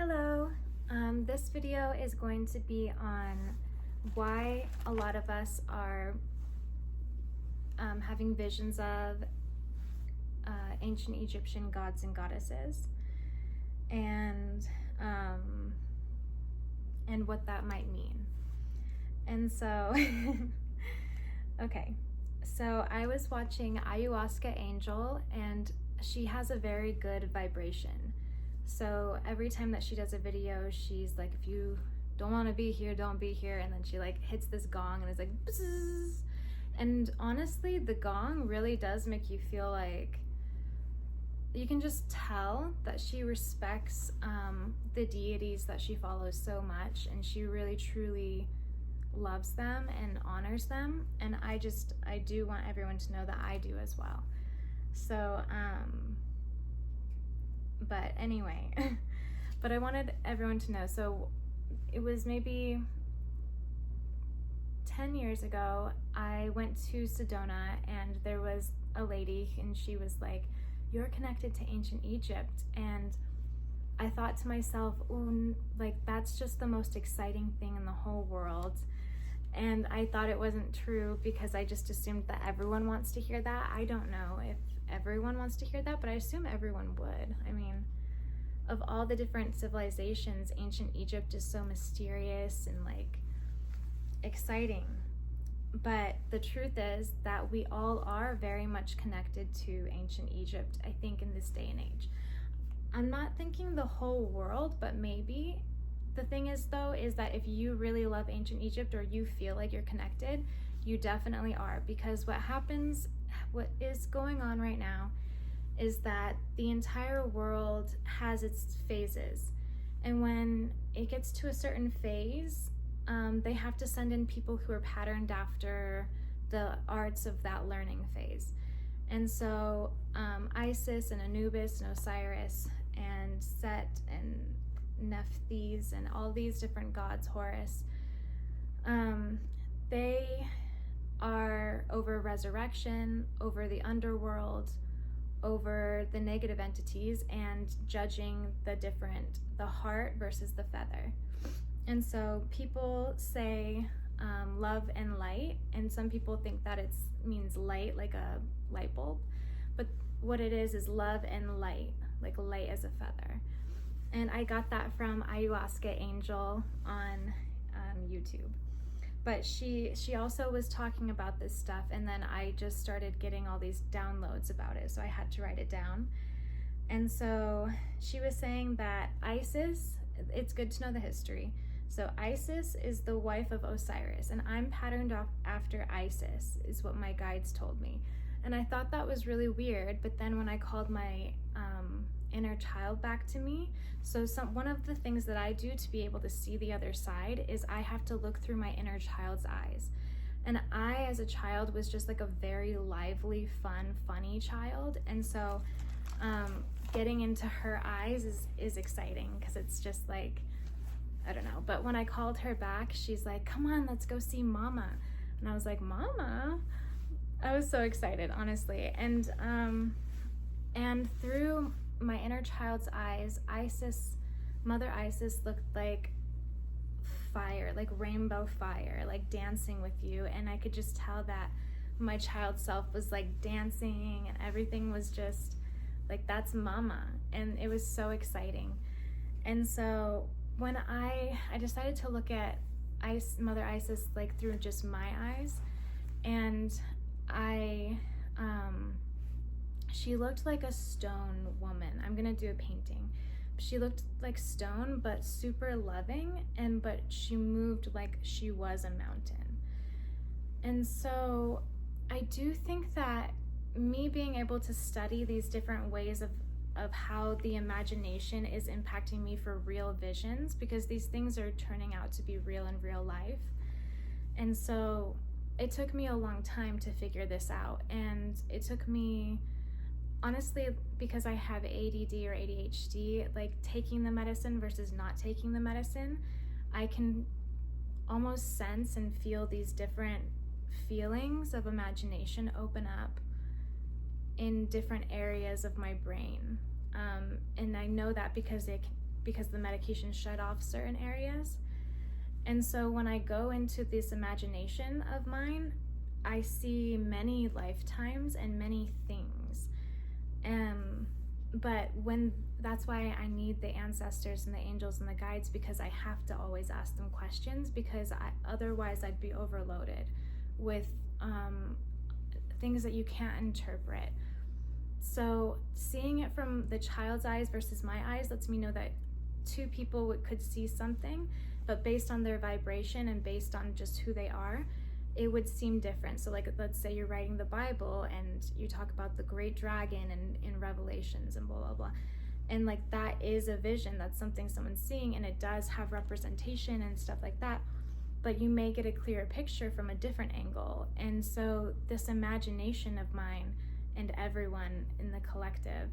Hello, this video is going to be on why a lot of us are having visions of ancient Egyptian gods and goddesses, and what that might mean. And so, okay, so I was watching Ayahuasca Angel, and she has a very good vibration. So every time that she does a video, she's like, if you don't want to be here, don't be here. And then she like hits this gong and it's like, bzzz. And honestly, the gong really does make you feel like you can just tell that she respects the deities that she follows so much, and she really truly loves them and honors them. And I do want everyone to know that I do as well. So, but anyway, but I wanted everyone to know. So it was maybe 10 years ago, I went to Sedona, and there was a lady, and she was like, "You're connected to ancient Egypt." And I thought to myself, ooh, like that's just the most exciting thing in the whole world. And I thought it wasn't true because I just assumed that everyone wants to hear that. I don't know if everyone wants to hear that, but I assume everyone would. I mean, of all the different civilizations, ancient Egypt is so mysterious and like exciting. But the truth is that we all are very much connected to ancient Egypt, I think, in this day and age. I'm not thinking the whole world, but maybe. The thing is, though, is that if you really love ancient Egypt or you feel like you're connected, you definitely are. Because what is going on right now is that the entire world has its phases. And when it gets to a certain phase, they have to send in people who are patterned after the arts of that learning phase. And so Isis and Anubis and Osiris and Set and Nephthys and all these different gods, Horus, they are over resurrection, over the underworld, over the negative entities, and judging the heart versus the feather. And so people say love and light, and some people think that it means light, like a light bulb, but what it is love and light, like light as a feather. And I got that from Ayahuasca Angel on YouTube. But she also was talking about this stuff, and then I just started getting all these downloads about it, so I had to write it down. And so she was saying that Isis, it's good to know the history. So Isis is the wife of Osiris, and I'm patterned off after Isis, is what my guides told me. And I thought that was really weird, but then when I called my inner child back to me, so one of the things that I do to be able to see the other side is I have to look through my inner child's eyes. And I, as a child, was just like a very lively, fun, funny child. And so getting into her eyes is exciting, because it's just like, I don't know. But when I called her back, she's like, "Come on, let's go see Mama." And I was like, "Mama?" I was so excited, honestly. And through my inner child's eyes, Mother Isis looked like fire, like rainbow fire, like dancing with you. And I could just tell that my child self was like dancing, and everything was just like, that's Mama. And it was so exciting. And so when I decided to look at Mother Isis like through just my eyes, and she looked like a stone woman. I'm gonna do a painting. She looked like stone, but super loving, but she moved like she was a mountain. And so I do think that me being able to study these different ways of how the imagination is impacting me for real visions, because these things are turning out to be real in real life. And so it took me a long time to figure this out. And it took me, honestly, because I have ADD or ADHD, like taking the medicine versus not taking the medicine, I can almost sense and feel these different feelings of imagination open up in different areas of my brain. And I know that because because the medication shut off certain areas. And so when I go into this imagination of mine, I see many lifetimes and many things. But that's why I need the ancestors and the angels and the guides, because I have to always ask them questions, because otherwise I'd be overloaded with things that you can't interpret. So seeing it from the child's eyes versus my eyes lets me know that two people could see something, but based on their vibration and based on just who they are, it would seem different. So like, let's say you're writing the Bible and you talk about the great dragon and in Revelations and blah, blah, blah. And like, that is a vision. That's something someone's seeing, and it does have representation and stuff like that. But you may get a clearer picture from a different angle. And so this imagination of mine and everyone in the collective,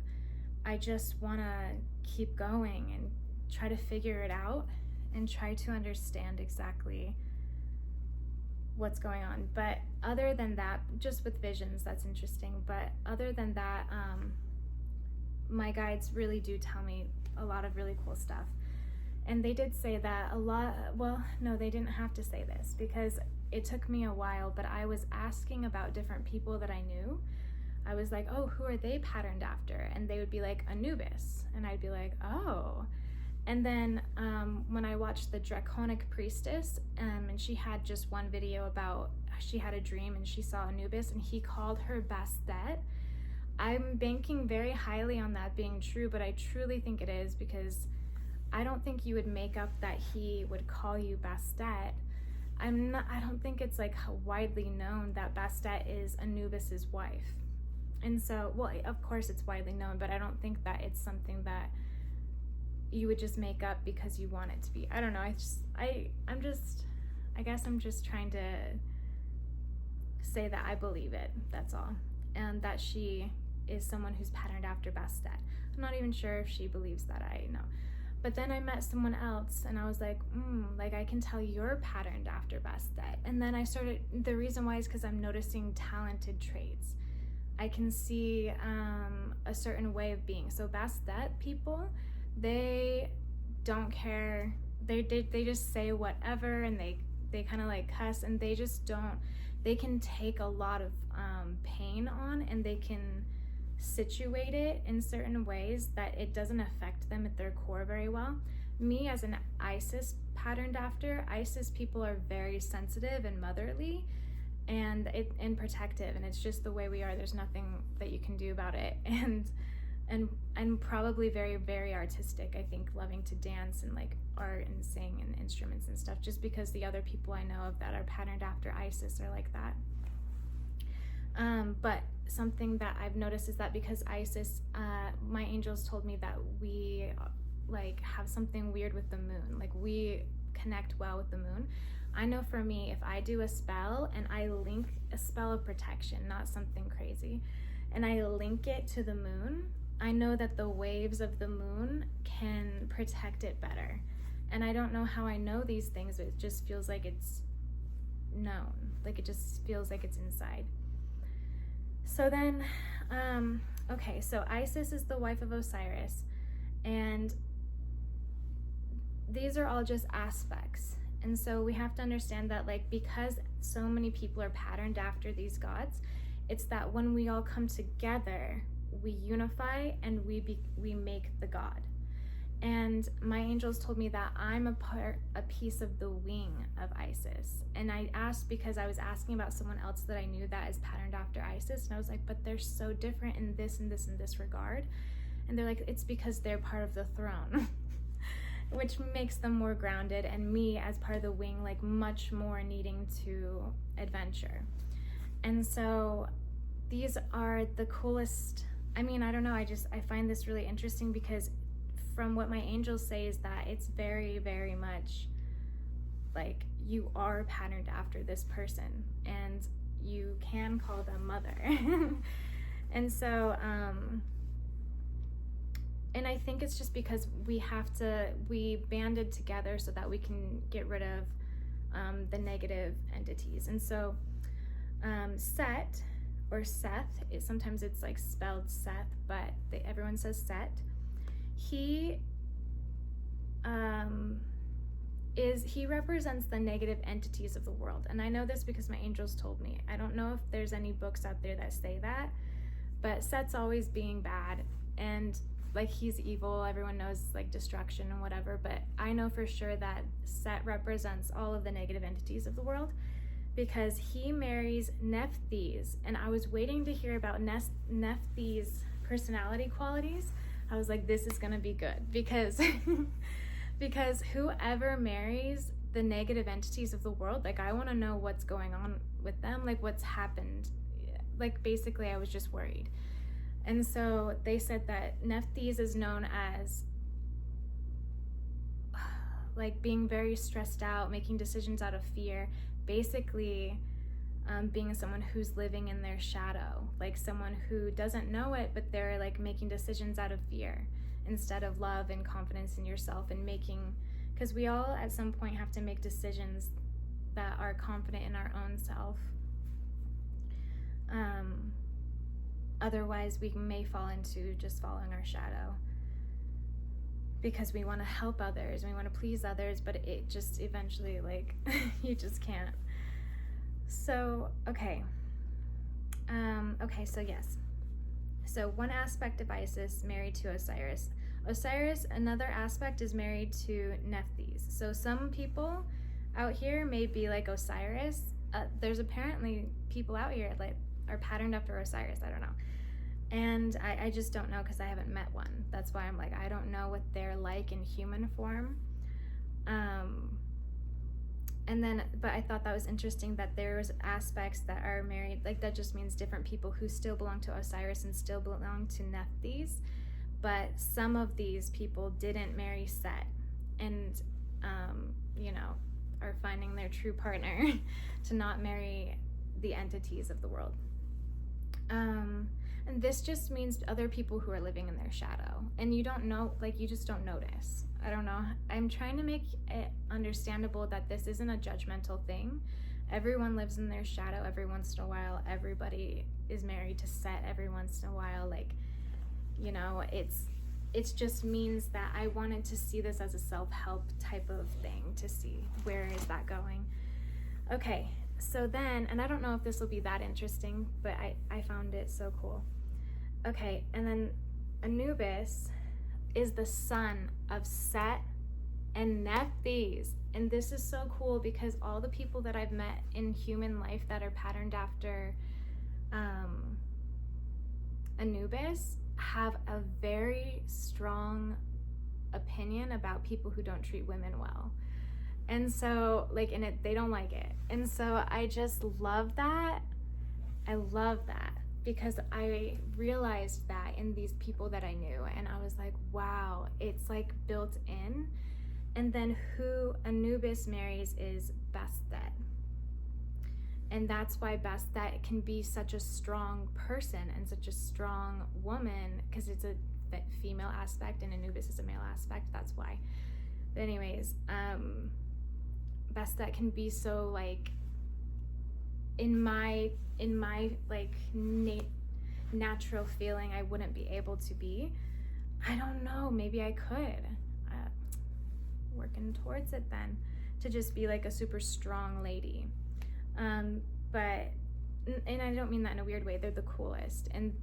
I just want to keep going and try to figure it out and try to understand exactly what's going on. But other than that, just with visions, that's interesting. But other than that, my guides really do tell me a lot of really cool stuff. And they did say that a lot, well, no, they didn't have to say this because it took me a while, but I was asking about different people that I knew. I was like, oh, who are they patterned after? And they would be like, Anubis. And I'd be like, oh. And then when I watched the Draconic Priestess, and she had just one video about, she had a dream and she saw Anubis and he called her Bastet. I'm banking very highly on that being true, but I truly think it is, because I don't think you would make up that he would call you Bastet. I don't think it's like widely known that Bastet is Anubis's wife. And so, well, of course it's widely known, but I don't think that it's something that you would just make up because you want it to be. I don't know. I guess I'm just trying to say that I believe it. That's all. And that she is someone who's patterned after Bastet. I'm not even sure if she believes that, I know. But then I met someone else and I was like, like I can tell you're patterned after Bastet. And then I started, the reason why is because I'm noticing talented traits. I can see a certain way of being. So Bastet people, they don't care. They just say whatever, and they kind of like cuss, and they just don't. They can take a lot of pain on, and they can situate it in certain ways that it doesn't affect them at their core very well. Me as an Isis patterned after, Isis people are very sensitive and motherly and protective, and it's just the way we are. There's nothing that you can do about it. And probably very, very artistic, I think, loving to dance and like art and sing and instruments and stuff, just because the other people I know of that are patterned after Isis are like that. But something that I've noticed is that because Isis, my angels told me that we like have something weird with the moon, like we connect well with the moon. I know for me, if I do a spell and I link a spell of protection, not something crazy, and I link it to the moon, I know that the waves of the moon can protect it better. And I don't know how I know these things, but it just feels like it's known. Like it just feels like it's inside. So then, okay, so Isis is the wife of Osiris, and these are all just aspects. And so we have to understand that, like, because so many people are patterned after these gods, it's that when we all come together, we unify and we make the god. And my angels told me that I'm a piece of the wing of Isis. And I asked because I was asking about someone else that I knew that is patterned after Isis, and I was like, but they're so different in this and this and this regard. And they're like, it's because they're part of the throne. Which makes them more grounded, and me as part of the wing, like much more needing to adventure. And so these are the coolest. I mean, I don't know, I find this really interesting because from what my angels say is that it's very, very much like you are patterned after this person and you can call them mother. And so, and I think it's just because we banded together so that we can get rid of the negative entities. And so Set, or Seth, sometimes it's like spelled Seth, but everyone says Set. He is he represents the negative entities of the world. And I know this because my angels told me. I don't know if there's any books out there that say that, but Set's always being bad, and like he's evil. Everyone knows like destruction and whatever, but I know for sure that Set represents all of the negative entities of the world because he marries Nephthys, and I was waiting to hear about Nephthys' personality qualities. I was like, this is gonna be good because because whoever marries the negative entities of the world, like I want to know what's going on with them, like what's happened. Like basically I was just worried. And so they said that Nephthys is known as like being very stressed out, making decisions out of fear, basically being someone who's living in their shadow, like someone who doesn't know it, but they're like making decisions out of fear instead of love and confidence in yourself, and making, because we all at some point have to make decisions that are confident in our own self. Otherwise we may fall into just following our shadow because we want to help others, we want to please others, but it just eventually like you just can't. So okay, so yes. So one aspect of Isis married to Osiris. Osiris, another aspect, is married to Nephthys. So some people out here may be like Osiris. There's apparently people out here that are patterned after Osiris. I don't know. And I just don't know because I haven't met one. That's why I'm like, I don't know what they're like in human form. And then, but I thought that was interesting that there's aspects that are married, like that just means different people who still belong to Osiris and still belong to Nephthys. But some of these people didn't marry Set and, are finding their true partner to not marry the entities of the world. And this just means other people who are living in their shadow. And you don't know, like you just don't notice. I don't know. I'm trying to make it understandable that this isn't a judgmental thing. Everyone lives in their shadow every once in a while. Everybody is married to Set every once in a while. Like, it just means that I wanted to see this as a self-help type of thing to see where is that going. Okay, so then, and I don't know if this will be that interesting, but I found it so cool. Okay, and then Anubis is the son of Set and Nephthys. And this is so cool because all the people that I've met in human life that are patterned after Anubis have a very strong opinion about people who don't treat women well. And so, like, in it, they don't like it. And so I just love that. I love that because I realized that in these people that I knew. And I was like, wow, it's like built in. And then who Anubis marries is Bastet. And that's why Bastet can be such a strong person and such a strong woman, because it's a female aspect and Anubis is a male aspect. That's why. But anyways, Bastet can be so like in my like natural feeling I wouldn't be able to be. I don't know, maybe I could. Working towards it then, to just be like a super strong lady. But and I don't mean that in a weird way, they're the coolest. And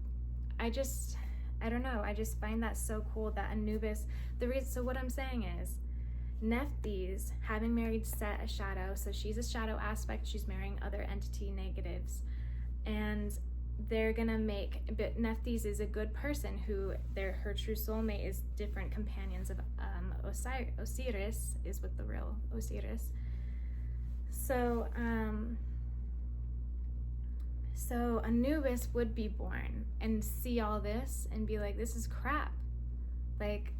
I don't know, I just find that so cool that Anubis, so what I'm saying is Nephthys, having married Set, a shadow, so she's a shadow aspect, she's marrying other entity negatives, and they're gonna make, but Nephthys is a good person who her true soulmate is different companions of Osiris is with the real Osiris. So so Anubis would be born and see all this and be like, this is crap, like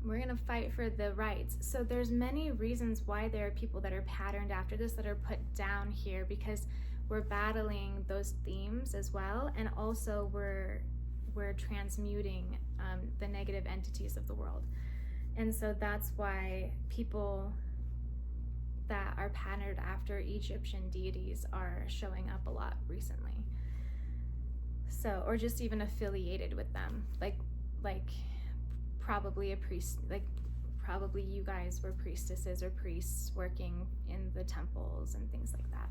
we're gonna fight for the rights. So there's many reasons why there are people that are patterned after this that are put down here, because we're battling those themes as well, and also we're transmuting the negative entities of the world. And so that's why people that are patterned after Egyptian deities are showing up a lot recently. So, or just even affiliated with them, like probably a priest, like probably you guys were priestesses or priests working in the temples and things like that.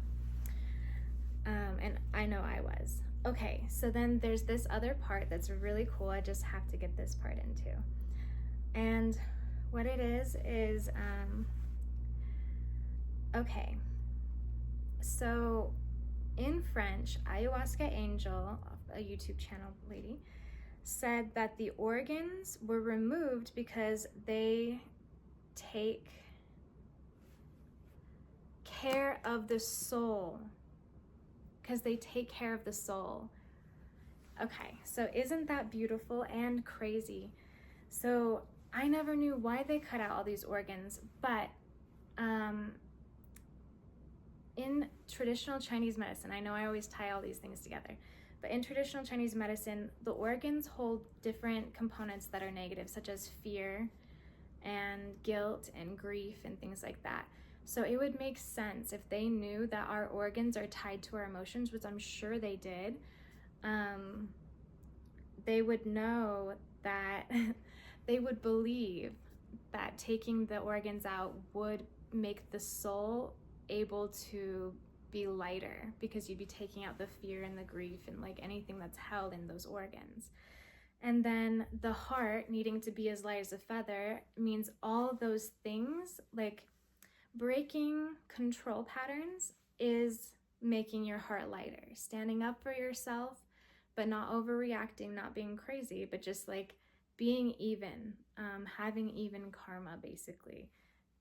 And I know I was. Okay, so then there's this other part that's really cool. I just have to get this part into. And what it is, okay, so in French, Ayahuasca Angel, a YouTube channel lady, said that the organs were removed because they take care of the soul. Because they take care of the soul. Okay, so isn't that beautiful and crazy? So I never knew why they cut out all these organs, but in traditional Chinese medicine, I know I always tie all these things together, but in traditional Chinese medicine, the organs hold different components that are negative, such as fear and guilt and grief and things like that. So it would make sense if they knew that our organs are tied to our emotions, which I'm sure they did. They would know that they would believe that taking the organs out would make the soul able to be lighter, because you'd be taking out the fear and the grief and like anything that's held in those organs. And then the heart needing to be as light as a feather means all those things, like breaking control patterns, is making your heart lighter, standing up for yourself, but not overreacting, not being crazy, but just like being even, having even karma, basically,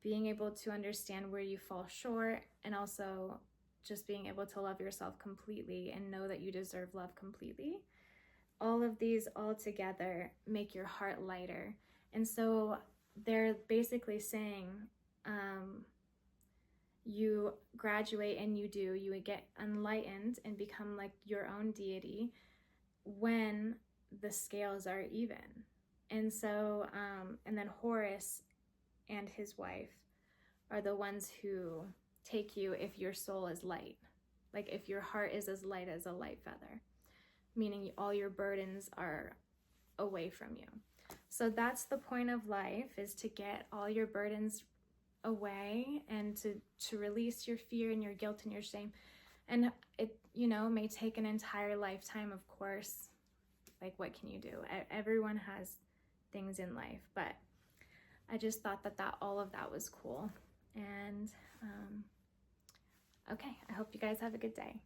being able to understand where you fall short, and also just being able to love yourself completely and know that you deserve love completely. All of these all together make your heart lighter. And so they're basically saying, you graduate and you get enlightened and become like your own deity when the scales are even. And so, and then Horus and his wife are the ones who take you if your soul is light. Like if your heart is as light as a light feather, meaning all your burdens are away from you. So that's the point of life, is to get all your burdens away and to release your fear and your guilt and your shame. And it, may take an entire lifetime, of course. Like, what can you do? Everyone has things in life, but I just thought that all of that was cool. And okay, I hope you guys have a good day.